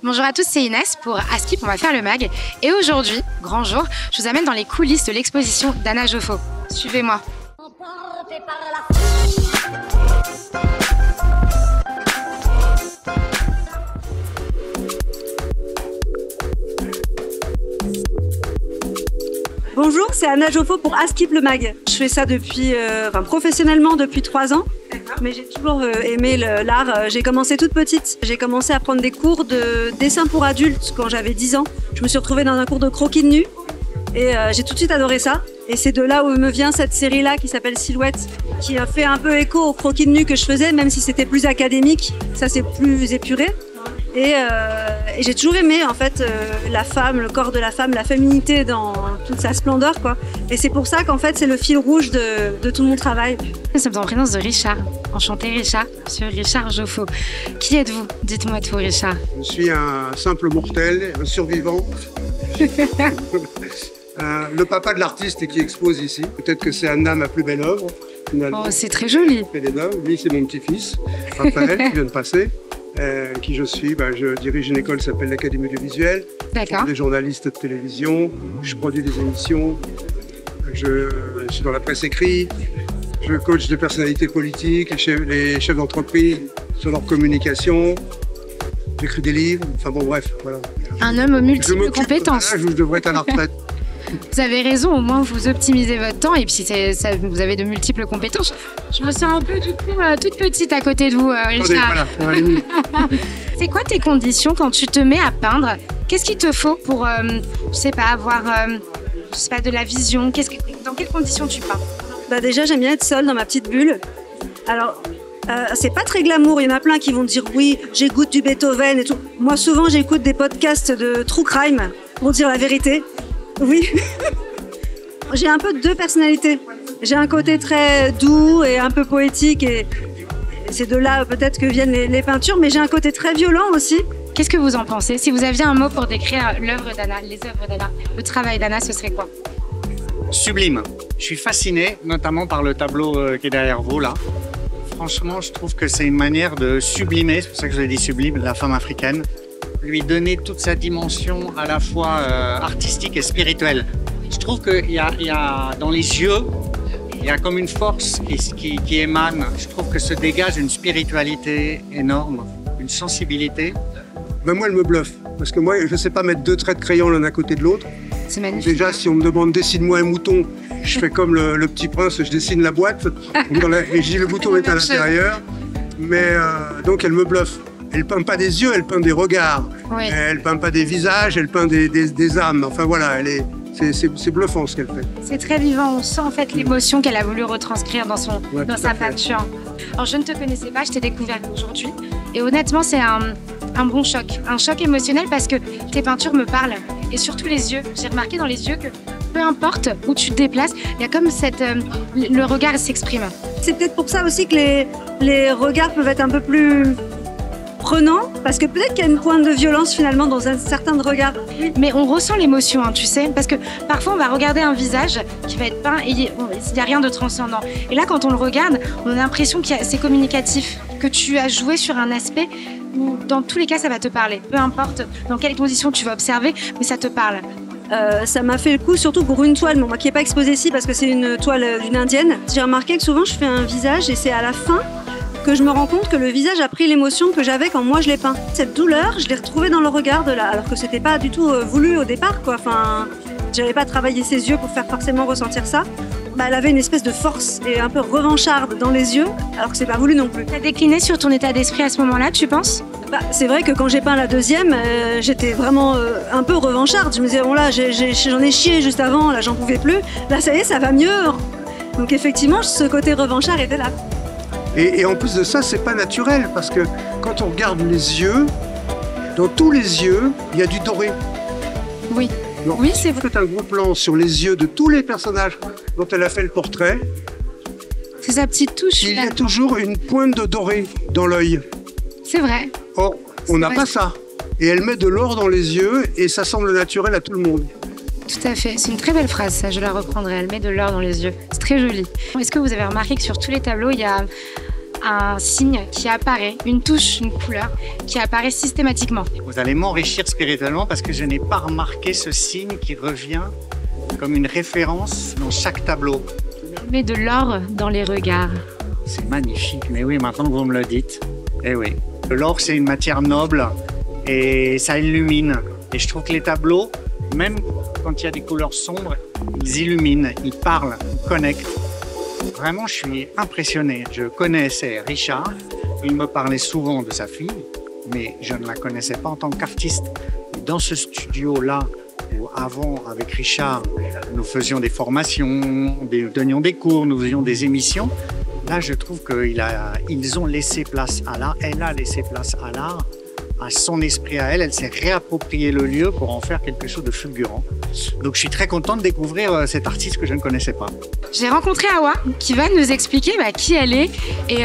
Bonjour à tous, c'est Inès pour Askip, on va faire le mag. Et aujourd'hui, grand jour, je vous amène dans les coulisses de l'exposition d'Anna Joffo. Suivez-moi. Bonjour, c'est Anna Joffo pour Askip le mag. Je fais ça depuis, professionnellement depuis 3 ans, mais j'ai toujours aimé l'art. J'ai commencé toute petite. J'ai commencé à prendre des cours de dessin pour adultes quand j'avais 10 ans. Je me suis retrouvée dans un cours de croquis de nu et j'ai tout de suite adoré ça. Et c'est de là où me vient cette série-là qui s'appelle Silhouette, qui a fait un peu écho au croquis de nu que je faisais, même si c'était plus académique. Ça, c'est plus épuré. Et j'ai toujours aimé en fait la femme, le corps de la femme, la féminité dans toute sa splendeur, quoi. Et c'est pour ça qu'en fait c'est le fil rouge de tout mon travail. Nous sommes en présence de Richard. Enchanté Richard, monsieur Richard Joffo. Qui êtes-vous? Dites-moi tout Richard. Je suis un simple mortel, un survivant. Le papa de l'artiste qui expose ici. Peut-être que c'est Anna, ma plus belle œuvre. Oh, c'est très joli. Lui, c'est mon petit-fils, Raphaël, qui vient de passer. Qui je suis, je dirige une école qui s'appelle l'Académie audiovisuelle. D'accord. Des journalistes de télévision, je produis des émissions, je suis dans la presse écrite, je coach des personnalités politiques, les chefs d'entreprise sur leur communication, j'écris des livres, enfin bon bref, voilà. Un homme aux multiples compétences. Je devrais être à la retraite. Vous avez raison, au moins vous optimisez votre temps et puis vous avez de multiples compétences. Je me sens un peu du coup toute petite à côté de vous, Richard. Voilà. C'est quoi tes conditions quand tu te mets à peindre? Qu'est-ce qu'il te faut pour, je sais pas, avoir de la vision? Dans quelles conditions tu peins? Déjà, j'aime bien être seule dans ma petite bulle. Alors, c'est pas très glamour. Il y en a plein qui vont dire oui, j'écoute du Beethoven et tout. Moi, souvent, j'écoute des podcasts de true crime pour dire la vérité. Oui, j'ai un peu deux personnalités. J'ai un côté très doux et un peu poétique et c'est de là peut-être que viennent les peintures, mais j'ai un côté très violent aussi. Qu'est-ce que vous en pensez? Si vous aviez un mot pour décrire l'œuvre d'Anna, les œuvres d'Anna, le travail d'Anna, ce serait quoi? Sublime. Je suis fasciné, notamment par le tableau qui est derrière vous là. Franchement, je trouve que c'est une manière de sublimer, c'est pour ça que je l'ai dit sublime, la femme africaine. Lui donner toute sa dimension à la fois artistique et spirituelle. Je trouve qu'il y a dans les yeux, il y a comme une force qui émane. Je trouve que se dégage une spiritualité énorme, une sensibilité. Moi, elle me bluffe, parce que moi, je ne sais pas mettre 2 traits de crayon l'un à côté de l'autre. C'est magnifique. Déjà, si on me demande dessine-moi un mouton, je fais comme le petit prince, je dessine la boîte, et je dis le bouton est à l'intérieur. Mais donc, elle me bluffe. Elle peint pas des yeux, elle peint des regards. Oui. Elle peint pas des visages, elle peint des âmes. Enfin voilà, c'est bluffant ce qu'elle fait. C'est très vivant, on sent en fait l'émotion qu'elle a voulu retranscrire dans sa peinture. Alors je ne te connaissais pas, je t'ai découvert aujourd'hui. Et honnêtement, c'est un bon choc. Un choc émotionnel parce que tes peintures me parlent. Et surtout les yeux. J'ai remarqué dans les yeux que peu importe où tu te déplaces, il y a comme le regard s'exprime. C'est peut-être pour ça aussi que les regards peuvent être un peu plus prenant, parce que peut-être qu'il y a une pointe de violence finalement dans un certain regard. Mais on ressent l'émotion, hein, tu sais, parce que parfois on va regarder un visage qui va être peint et il n'y a rien de transcendant. Et là, quand on le regarde, on a l'impression que c'est communicatif, que tu as joué sur un aspect où dans tous les cas ça va te parler. Peu importe dans quelles conditions tu vas observer, mais ça te parle. Ça m'a fait le coup surtout pour une toile, moi qui n'est pas exposée ici parce que c'est une toile d'une indienne. J'ai remarqué que souvent je fais un visage et c'est à la fin que je me rends compte que le visage a pris l'émotion que j'avais quand moi je l'ai peint. Cette douleur, je l'ai retrouvée dans le regard alors que c'était pas du tout voulu au départ, quoi. Enfin, j'avais pas travaillé ses yeux pour faire forcément ressentir ça. Elle avait une espèce de force et un peu revancharde dans les yeux, alors que c'est pas voulu non plus. T'as décliné sur ton état d'esprit à ce moment-là, tu penses? C'est vrai que quand j'ai peint la deuxième, j'étais vraiment un peu revancharde. Je me disais, bon là, j'en ai chié juste avant, là j'en pouvais plus. Là ça y est, ça va mieux. Donc effectivement, ce côté revanchard était là. Et en plus de ça, c'est pas naturel, parce que quand on regarde les yeux, dans tous les yeux, il y a du doré. Oui. Donc, oui, c'est vrai. C'est un gros plan sur les yeux de tous les personnages dont elle a fait le portrait. C'est sa petite touche. Il y a toujours une pointe de doré dans l'œil. C'est vrai. Or, on n'a pas ça. Et elle met de l'or dans les yeux et ça semble naturel à tout le monde. Tout à fait. C'est une très belle phrase, ça. Je la reprendrai. Elle met de l'or dans les yeux. C'est très joli. Est-ce que vous avez remarqué que sur tous les tableaux, il y a un signe qui apparaît, une touche, une couleur qui apparaît systématiquement. Vous allez m'enrichir spirituellement parce que je n'ai pas remarqué ce signe qui revient comme une référence dans chaque tableau. On met de l'or dans les regards. C'est magnifique, mais oui, maintenant que vous me le dites, eh oui. L'or, c'est une matière noble et ça illumine. Et je trouve que les tableaux, même quand il y a des couleurs sombres, ils illuminent, ils parlent, ils connectent. Vraiment, je suis impressionné. Je connaissais Richard, il me parlait souvent de sa fille, mais je ne la connaissais pas en tant qu'artiste. Dans ce studio-là, où avant, avec Richard, nous faisions des formations, nous donnions des cours, nous faisions des émissions, là, je trouve qu'ils ont laissé place à l'art, elle a laissé place à l'art, à son esprit à elle, elle s'est réapproprié le lieu pour en faire quelque chose de fulgurant. Donc je suis très content de découvrir cet artiste que je ne connaissais pas. J'ai rencontré Awa qui va nous expliquer qui elle est et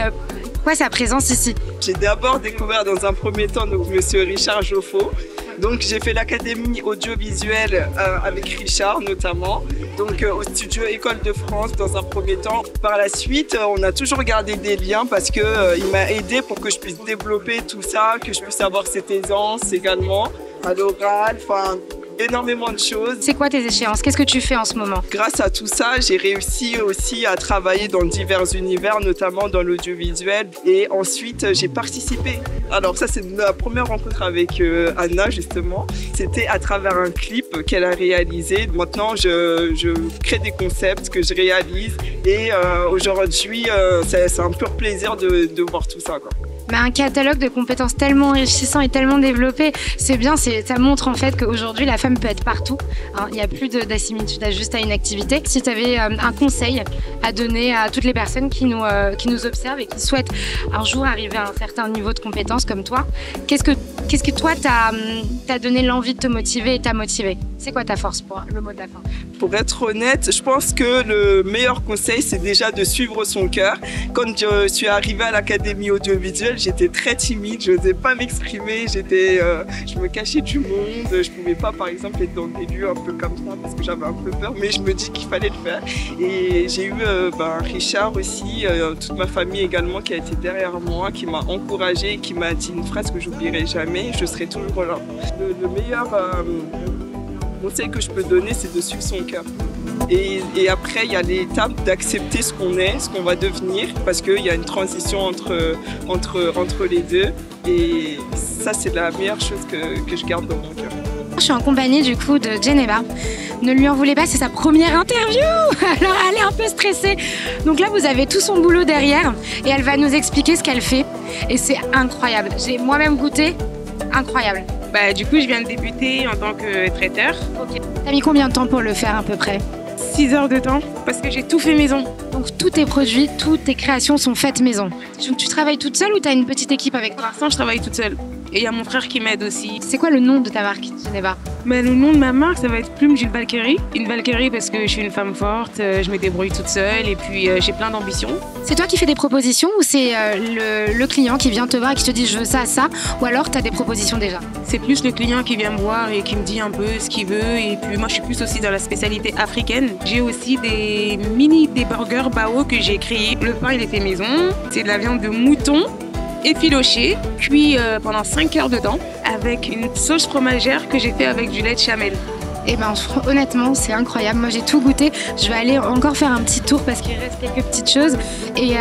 pourquoi sa présence ici. J'ai d'abord découvert dans un premier temps Monsieur Richard Joffo. Donc j'ai fait l'académie audiovisuelle avec Richard notamment, donc au studio École de France dans un premier temps. Par la suite, on a toujours gardé des liens parce que il m'a aidé pour que je puisse développer tout ça, que je puisse avoir cette aisance également à l'oral, enfin énormément de choses. C'est quoi tes échéances? Qu'est-ce que tu fais en ce moment? Grâce à tout ça, j'ai réussi aussi à travailler dans divers univers, notamment dans l'audiovisuel. Et ensuite, j'ai participé. Alors ça, c'est ma première rencontre avec Anna, justement. C'était à travers un clip qu'elle a réalisé. Maintenant, je crée des concepts que je réalise. Et aujourd'hui, c'est un pur plaisir de voir tout ça, quoi. Mais un catalogue de compétences tellement enrichissant et tellement développé, c'est bien, ça montre en fait qu'aujourd'hui la femme peut être partout. Il n'y a plus d'assimilitude juste à une activité. Si tu avais un conseil à donner à toutes les personnes qui nous observent et qui souhaitent un jour arriver à un certain niveau de compétences comme toi, qu'est-ce que toi t'as donné l'envie de te motiver et t'a motivé? C'est quoi ta force pour le mot de la fin? Pour être honnête, je pense que le meilleur conseil, c'est déjà de suivre son cœur. Quand je suis arrivée à l'académie audiovisuelle, j'étais très timide, je n'osais pas m'exprimer, je me cachais du monde, je ne pouvais pas par exemple être dans des lieux un peu comme ça parce que j'avais un peu peur, mais je me dis qu'il fallait le faire. Et j'ai eu Richard aussi, toute ma famille également qui a été derrière moi, qui m'a encouragée, qui m'a dit une phrase que j'oublierai jamais, je serai toujours là. Le meilleur conseil que je peux donner, c'est de suivre son cœur. Et après, il y a l'étape d'accepter ce qu'on est, ce qu'on va devenir, parce qu'il y a une transition entre les deux. Et ça, c'est la meilleure chose que je garde dans mon cœur. Je suis en compagnie du coup de Geneva. Ne lui en voulez pas, c'est sa première interview. Alors elle est un peu stressée. Donc là, vous avez tout son boulot derrière et elle va nous expliquer ce qu'elle fait. Et c'est incroyable. J'ai moi-même goûté. Incroyable. Du coup, je viens de débuter en tant que traiteur. Ok. T'as mis combien de temps pour le faire à peu près? 6 heures de temps, parce que j'ai tout fait maison. Donc tous tes produits, toutes tes créations sont faites maison. Tu travailles toute seule ou t'as une petite équipe avec toi? Pour l'instant, je travaille toute seule. Et il y a mon frère qui m'aide aussi. C'est quoi le nom de ta marque, Geneva? Le nom de ma marque, ça va être Plume Jules Valkyrie. Une Valkyrie parce que je suis une femme forte, je me débrouille toute seule et puis j'ai plein d'ambitions. C'est toi qui fais des propositions ou c'est le client qui vient te voir et qui te dit je veux ça, ça, ou alors tu as des propositions déjà? C'est plus le client qui vient me voir et qui me dit un peu ce qu'il veut. Et puis moi, je suis plus aussi dans la spécialité africaine. J'ai aussi des burgers bao que j'ai créés. Le pain, il est fait maison. C'est de la viande de mouton effiloché, cuit pendant 5 heures de temps avec une sauce fromagère que j'ai fait avec du lait de chamel. Et honnêtement, c'est incroyable. Moi, j'ai tout goûté. Je vais aller encore faire un petit tour parce qu'il reste quelques petites choses. Et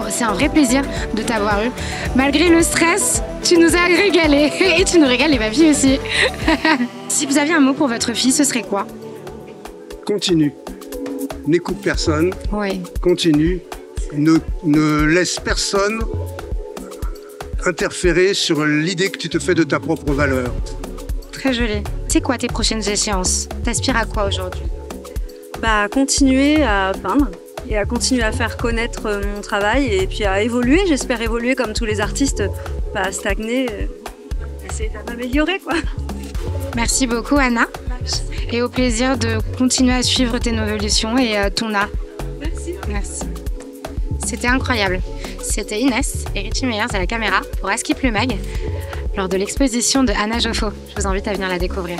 c'est un vrai plaisir de t'avoir eu. Malgré le stress, tu nous as régalé. Et tu nous régales les papilles aussi. Si vous aviez un mot pour votre fille, ce serait quoi? Continue. N'écoute personne. Oui. Continue. Ne laisse personne interférer sur l'idée que tu te fais de ta propre valeur. Très joli. C'est quoi tes prochaines échéances? T'aspires à quoi aujourd'hui? Continuer à peindre et à continuer à faire connaître mon travail et puis à évoluer. J'espère évoluer comme tous les artistes, pas stagner, essayer de m'améliorer, quoi. Merci beaucoup, Anna. Et au plaisir de continuer à suivre tes évolutions et ton art. Merci. Merci. C'était incroyable. C'était Inès et Richie Meyers à la caméra pour Askip le Mag lors de l'exposition de Anna Joffo. Je vous invite à venir la découvrir.